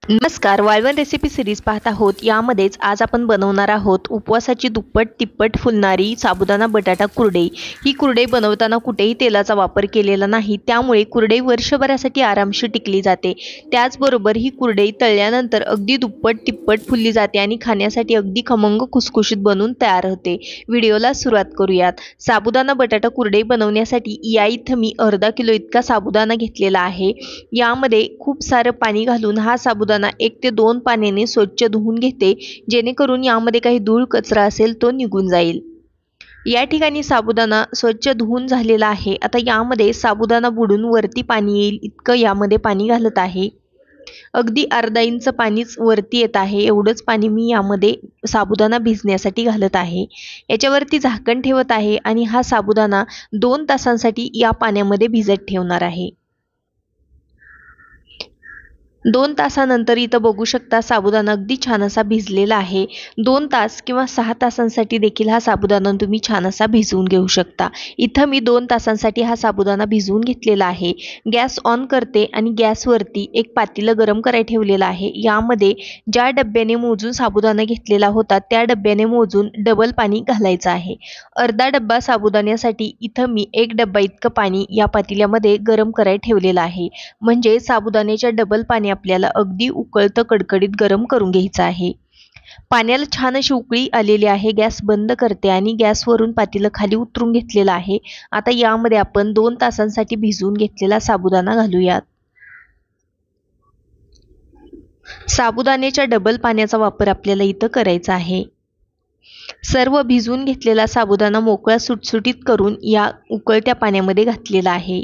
नमस्कार, वाळवण recipe series पाहत आहोत। यामध्येच आज आपण बनवणार आहोत उपवासाची दुप्पट तिप्पट फुलणारी साबुदाणा बटाटा कुरडई। ही कुरडई बनवताना कुठेही तेलाचा वापर केलेला नाही, त्यामुळे कुरडई वर्षभरासाठी आरामशीर टिकली जाते। त्याचबरोबर ही कुरडई तळल्यानंतर अगदी दुप्पट तिप्पट फुलली जाते आणि खाण्यासाठी अगदी खमंग खुसखुशीत बनून तयार होते। व्हिडिओला सुरुवात करूयात। साबुदाणा बटाटा कुरडई बनवण्यासाठी या इथं मी अर्धा किलो इतका साबुदाणा घेतलेला आहे। यामध्ये खूप सारं पाणी घालून हा साबुदाणा 1 ते 2 पाण्याने स्वच्छ धुवून घेते, जेणेकरून यामध्ये काही धूळ कचरा असेल तो निघून जाईल। या ठिकाणी साबुदाणा स्वच्छ धुवून झालेला आहे। आता यामध्ये साबुदाणा बुडून वरती पाणी येईल इतकं यामध्ये पाणी घालत आहे। अगदी अर्धा इंच पाणीच वरती येत आहे, एवढंच पाणी मी यामध्ये साबुदाणा भिजण्यासाठी घालत आहे। याच्यावरती झाकण ठेवत आहे आणि हा साबुदाणा 2 तासांसाठी या पाण्यामध्ये भिजत ठेवणार आहे। 2 तासानंतर इथं बघू शकता साबुदाणा अगदी छान असा भिजलेला आहे। 2 तास किंवा 6 तासांसाठी देखील हा साबुदाणा तुम्ही छान असा भिजवून घेऊ शकता। इथं मी 2 तासांसाठी हा साबुदाणा भिजवून घेतलेला आहे। गॅस ऑन करते आणि गॅसवरती एक पातेलं गरम करायला ठेवलेलं आहे। यामध्ये ज्या डब्याने मोजून साबुदाणा घेतलेला होता त्या डब्याने मोजून डबल पाणी घालायचं आहे। अर्धा डब्बा साबुदाण्यासाठी इथं मी 1 डब्बा इतकं पाणी या पातेल्यामध्ये गरम करायला ठेवलेलं आहे। म्हणजे साबुदाण्याच्या डबल पाणी आपल्याला अगदी उकळतं कडकडीत गरम करून घ्यायचं आहे। पाण्याला छान अशी उकळी आलेली आहे। गॅस बंद करते आणि गॅसवरून पातेलं खाली उतरून घेतलेलं आहे। आता यामध्ये आपण 2 तासांसाठी भिजवून घेतलेला साबुदाणा घालूयात। साबुदाण्याच्या डबल पाण्याचा वापर आपल्याला इथं करायचा आहे। सर्व भिजवून घेतलेला साबुदाणा मोकळा सुटसुटीत करून या उकळत्या पाण्यामध्ये घातलेला आहे।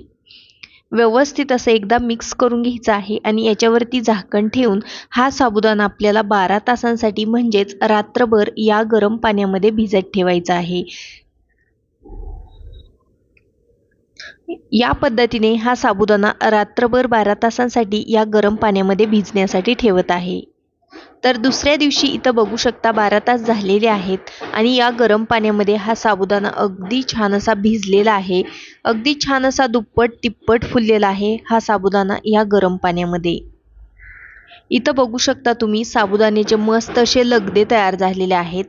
व्यवस्थित असं एकदा मिक्स करून घ्यायचं आहे आणि याच्यावरती झाकण ठेवून हा साबुदाणा आपल्याला 12 तासांसाठी म्हणजेच रात्रभर या गरम पाण्यामध्ये भिजत ठेवायचा आहे। या पद्धतीने हा साबुदाणा रात्रभर 12 तासांसाठी या गरम पाण्यामध्ये भिजण्यासाठी ठेवत आहे। तर दुसऱ्या दिवशी इथं बघू शकता 12 तास झालेले आहेत आणि या गरम पाण्यामध्ये हा साबुदाणा अगदी छान असा भिजलेला आहे। अगदी छान असा दुप्पट तिप्पट फुललेला आहे हा साबुदाणा या गरम पाण्यामध्ये। इथं बघू शकता तुम्ही साबुदाण्याचे मस्त असे लगदे तयार झालेले आहेत।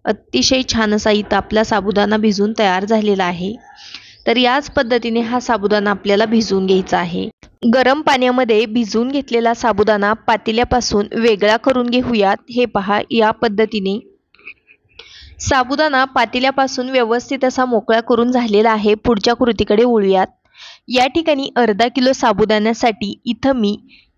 अतिशय छान असा इथं आपला साबुदाणा भिजून तयार झालेला आहे। तर याच पद्धतीने हा साबुदाणा आपल्याला भिजवून घ्यायचा आहे। गरम पाण्यामध्ये भिजवून घेतलेला साबुदाणा पातेल्यापासून वेगळा करून घेऊयात। हे पहा, या पद्धतीने साबुदाणा पातेल्यापासून व्यवस्थित असा मोकळा करून झालेला आहे। पुढच्या कृतीकडे वळूयात। या ठिकाणी अर्धा किलो साबुदाण्यासाठी इथं मी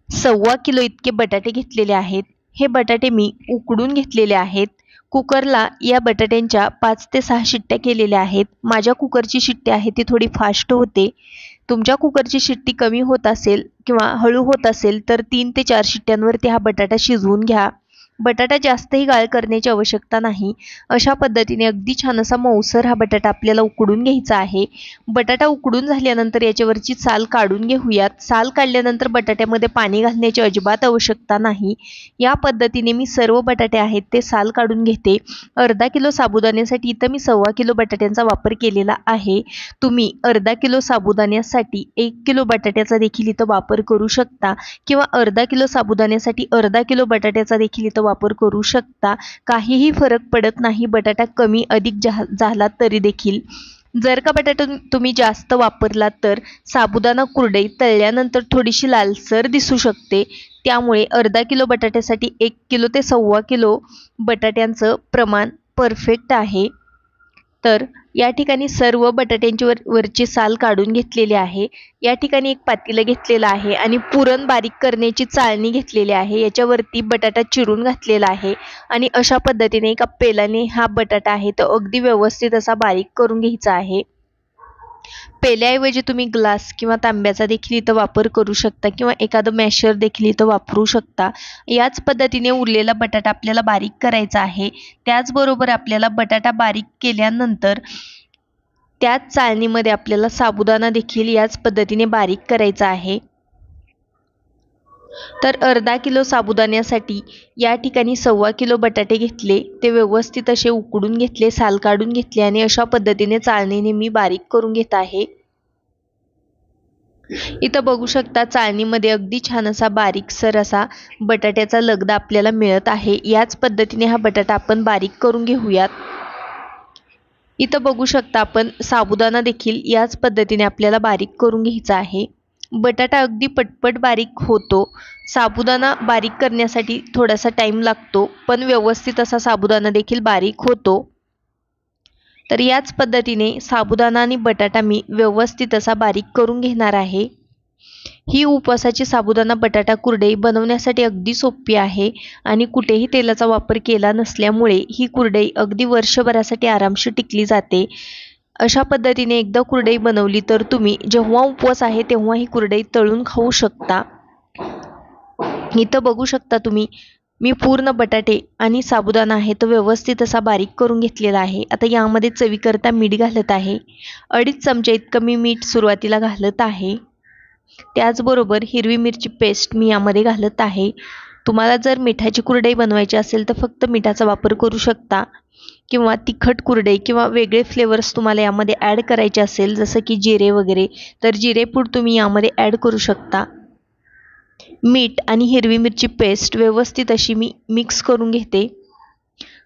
1.25 किलो इतके बटाटे घेतलेले आहेत। हे बटाटे मी उकडून घेतलेले आहेत। कुकरला या बटाट्यांच्या 5 ते 6 शिट्ट्या केलेल्या आहेत। माझ्या कुकरची शिट्टी आहे ती थोडी फास्ट होते। तुमच्या कुकरची शिट्टी कमी होत असेल किंवा हळू होत असेल तर 3 ते 4 शिट्ट्यांवरती हा बटाटा शिजवून घ्या। बटाटा जास्तही गाळ करण्याची आवश्यकता नाही। अशा पद्धतीने अगदी छान असा मऊसर हा बटाटा आपल्याला उकडून घ्यायचा आहे। बटाटा उकडून झाल्यानंतर याच्यावरची साल काढून घेऊयात। साल काढल्यानंतर बटाट्यामध्ये पाणी घालण्याची अजिबात आवश्यकता नाही। या पद्धतीने मी सर्व बटाटे आहेत ते साल काढून घेते। अर्धा किलो साबुदाण्यासाठी इथं मी 1.25 किलो बटाट्यांचा वापर केलेला आहे। तुम्ही अर्धा किलो साबुदाण्यासाठी 1 किलो बटाट्याचा देखील इथं वापर करू शकता किंवा अर्धा किलो साबुदाण्यासाठी अर्धा किलो बटाट्याचा देखील इथं वापर करू शकता। काहीही फरक पडत नाही बटाटा कमी अधिक झाला तरी देखील। जर का बटाटा तुम्ही जास्त वापरला तर साबुदाणा कुरडई तळल्यानंतर थोडीशी लालसर दिसू शकते। त्यामुळे अर्धा किलो बटाट्यासाठी 1 किलो ते 1.25 किलो बटाट्यांचं प्रमाण परफेक्ट आहे। तर या ठिकाणी सर्व बटाट्यांची वरची साल काढून घेतलेली आहे। या ठिकाणी एक पातेलं घेतलेलं आहे आणि पुरण बारीक करण्याची चाळणी घेतलेली आहे। याच्यावरती बटाटा चिरून घातलेला आहे आणि अशा पद्धतीने एका पेल्याने हा बटाटा आहे तो अगदी व्यवस्थित असा बारीक करून घ्यायचा आहे। पेल्याऐवजी तुम्ही ग्लास किंवा तांब्याचा देखील इथं वापर करू शकता किंवा एखादं मॅशर देखील इथं वापरू शकता। याच पद्धतीने उरलेला बटाटा आपल्याला बारीक करायचा आहे। त्याचबरोबर आपल्याला बटाटा बारीक केल्यानंतर त्याच चाळणीमध्ये आपल्याला साबुदाणा देखील याच पद्धतीने बारीक करायचा आहे। तर अर्धा किलो साबुदाण्यासाठी या ठिकाणी 1.25 किलो बटाटे घेतले, ते व्यवस्थित असे उकडून घेतले, साल काढून घेतले आणि अशा पद्धतीने चाळणीने मी बारीक करून घेत आहे। इथं बघू शकता चाळणीमध्ये अगदी छान असा बारीकसर असा बटाट्याचा लगदा आपल्याला मिळत आहे। याच पद्धतीने हा बटाटा आपण बारीक करून घेऊयात। इथं बघू शकता आपण साबुदाणा देखील याच पद्धतीने आपल्याला बारीक करून घ्यायचा आहे। बटाटा अगदी पटपट बारीक होतो। साबुदाणा बारीक करण्यासाठी थोडासा टाइम लागतो, पण व्यवस्थित असा साबुदाणा देखील बारीक होतो। तर याच पद्धतीने साबुदाणा आणि बटाटा मी व्यवस्थित असा बारीक करून घेणार आहे। ही उपवासाची साबुदाणा बटाटा कुरडई बनवण्यासाठी अगदी सोपी आहे आणि कुठेही तेलाचा वापर केला नसल्यामुळे ही कुरडई अगदी वर्षभरासाठी आरामशीर टिकली जाते। अशा पद्धतीने एकदा कुरडई बनवली तर तुम्ही जेव्हा उपवास आहे तेव्हा ही कुरडई तळून खाऊ शकता। इथं बघू शकता तुम्ही मी पूर्ण बटाटे आणि साबुदाणा आहे तो व्यवस्थित असा बारीक करून घेतलेला आहे। आता यामध्ये चवीकरता मीठ घालत आहे। 2.5 चमचे इतकं मी मीठ सुरुवातीला घालत आहे। त्याचबरोबर हिरवी मिरची पेस्ट मी यामध्ये घालत आहे। तुम्हाला जर मिठाची कुरडई बनवायची असेल तर फक्त मिठाचा वापर करू शकता, किंवा तिखट कुरडई किंवा वेगळे फ्लेवर्स तुम्हाला यामध्ये ॲड करायचे असेल जसं की जिरे वगैरे तर जिरेपूड तुम्ही यामध्ये ॲड करू शकता। मीठ आणि हिरवी मिरची पेस्ट व्यवस्थित अशी मी मिक्स करून घेते।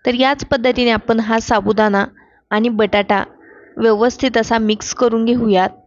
तर याच पद्धतीने आपण हा साबुदाणा आणि बटाटा व्यवस्थित असा मिक्स करून घेऊयात।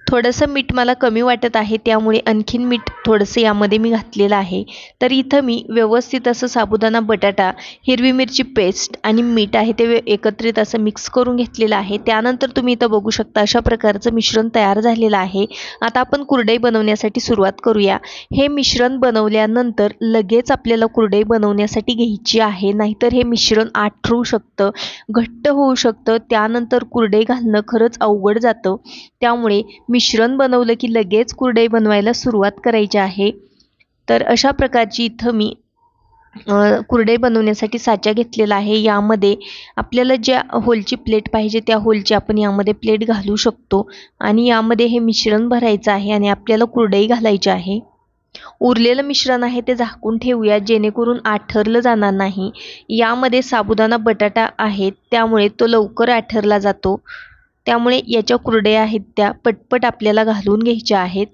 थोडंसं मीठ मला कमी वाटत आहे त्यामुळे आणखीन मीठ थोडंसं यामध्ये मी घातलेलं आहे। तर इथं मी व्यवस्थित असं साबुदाणा बटाटा हिरवी मिरची पेस्ट आणि मीठ आहे ते एकत्रित असं मिक्स करून घेतलेलं आहे। त्यानंतर तुम्ही इथं बघू शकता अशा प्रकारचं मिश्रण तयार झालेलं आहे। आता आपण कुरडई बनवण्यासाठी सुरुवात करूया। हे मिश्रण बनवल्यानंतर लगेच आपल्याला कुरडई बनवण्यासाठी घ्यायची आहे, नाहीतर हे मिश्रण आठरू शकतं, घट्ट होऊ शकतं, त्यानंतर कुरडई घालणं खरंच अवघड जातं। त्यामुळे मिश्रण बनवलं की लगेच कुरडई बनवायला सुरुवात करायची आहे। तर अशा प्रकारची इथं मी कुरडई बनवण्यासाठी साचा घेतलेला आहे। यामध्ये आपल्याला ज्या होलची प्लेट पाहिजे त्या होलची आपण यामध्ये प्लेट घालू शकतो आणि यामध्ये हे मिश्रण भरायचं आहे आणि आपल्याला कुरडई घालायची आहे। उरलेलं मिश्रण आहे ते झाकून ठेवूया जेणेकरून आठरलं जाणार नाही। यामध्ये साबुदाणा बटाटा आहे त्यामुळे तो लवकर आठरला जातो, त्यामुळे याच्या कुरडया आहेत त्या पटपट आपल्याला घालून घ्यायच्या आहेत।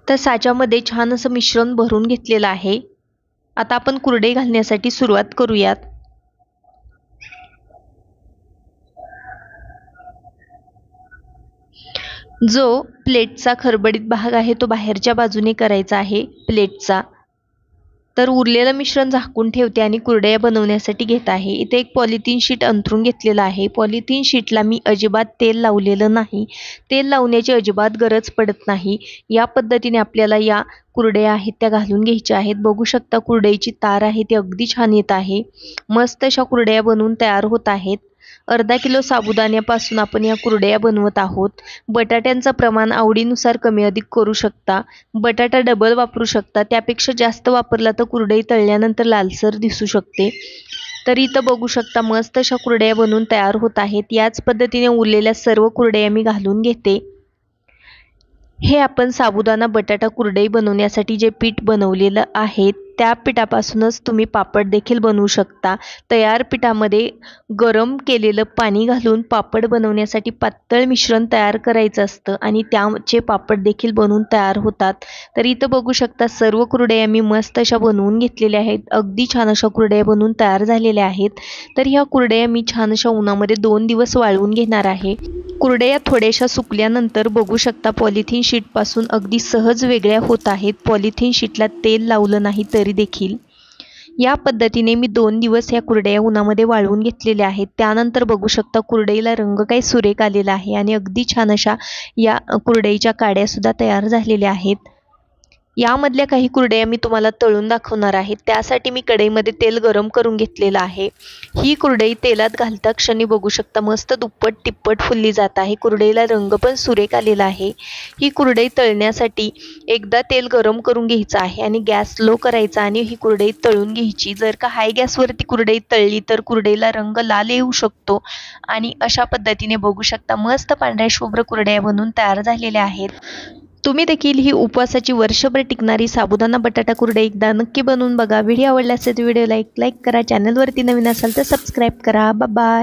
तर साच्यामध्ये छान असं मिश्रण भरून घेतलेलं आहे। आता आपण कुरडई घालण्यासाठी सुरुवात करूयात। जो प्लेटचा खरबडीत भाग आहे तो बाहेरच्या बाजूने करायचा आहे प्लेटचा। तर उरलेलं मिश्रण झाकून ठेवते आणि कुरडया बनवण्यासाठी घेत आहे। इथे एक पॉलिथिन शीट अंथरून घेतलेलं आहे। पॉलिथिन शीटला मी अजिबात तेल लावलेलं नाही, तेल लावण्याची अजिबात गरज पडत नाही। या पद्धतीने आपल्याला या कुरडया आहेत त्या घालून घ्यायच्या आहेत। बघू शकता कुरडईची तार आहे ती अगदी छान येत आहे। मस्त अशा कुरडया बनवून तयार होत आहेत। अर्धा किलो साबुदाण्यापासून आपण या कुरडया बनवत आहोत। बटाट्यांचं प्रमाण आवडीनुसार कमी अधिक करू शकता, बटाटा डबल वापरू शकता, त्यापेक्षा जास्त वापरला तर कुरडई तळल्यानंतर लालसर दिसू शकते। तर इथं बघू शकता मस्त अशा कुरडया बनवून तयार होत आहेत। याच पद्धतीने उरलेल्या सर्व कुरडया मी घालून घेते। हे आपण साबुदाणा बटाटा कुरडई बनवण्यासाठी जे पीठ बनवलेलं आहे त्या पिठापासूनच तुम्ही पापड देखील बनवू शकता। तयार पिठामध्ये गरम केलेलं पाणी घालून पापड बनवण्यासाठी पातळ मिश्रण तयार करायचं असतं आणि त्याचे पापड देखील बनवून तयार होतात। तर इथं बघू शकता सर्व कुरडया मी मस्त अशा बनवून घेतलेल्या आहेत। अगदी छान अशा कुरडया बनवून तयार झालेल्या आहेत। तर ह्या कुरडया मी छान अशा उन्हामध्ये 2 दिवस वाळवून घेणार आहे। कुरडया थोड्याशा सुकल्यानंतर बघू शकता पॉलिथिन शीटपासून अगदी सहज वेगळ्या होत आहेत। पॉलिथिन शीटला तेल लावलं नाही तरी देखील। या पद्धतीने मी 2 दिवस ह्या कुरडया उन्हामध्ये वाळवून घेतलेल्या आहेत। त्यानंतर बघू शकता कुरडईला रंग काही सुरेख आलेला आहे आणि अगदी छान अशा या कुरडईच्या काड्या सुद्धा तयार झालेल्या आहेत। यामधल्या काही कुरडया मी तुम्हाला तळून दाखवणार आहे। त्यासाठी मी कढईमध्ये तेल गरम करून घेतलेलं आहे। ही कुरडई तेलात घालता क्षणी बघू शकता मस्त दुप्पट तिप्पट फुलली जात आहे। कुरडईला रंग पण सुरेख आलेला आहे। ही कुरडई तळण्यासाठी एकदा तेल गरम करून घ्यायचं आहे आणि गॅस लो करायचा आणि ही कुरडई तळून घ्यायची। जर का हाय गॅसवरती कुरडई तळली तर कुरडईला रंग लाल येऊ शकतो आणि अशा पद्धतीने बघू शकता मस्त पांढऱ्या शुभ्र कुरडया बनवून तयार झालेल्या आहेत। तुम्ही देखील ही उपवासाची वर्षभर टिकणारी साबुदाणा बटाटा कुरडई एकदा नक्की बनवून बघा। व्हिडिओ आवडला असेल तर व्हिडिओला एक लाईक करा, चॅनलवरती नवीन असाल तर सबस्क्राईब करा। Bye bye.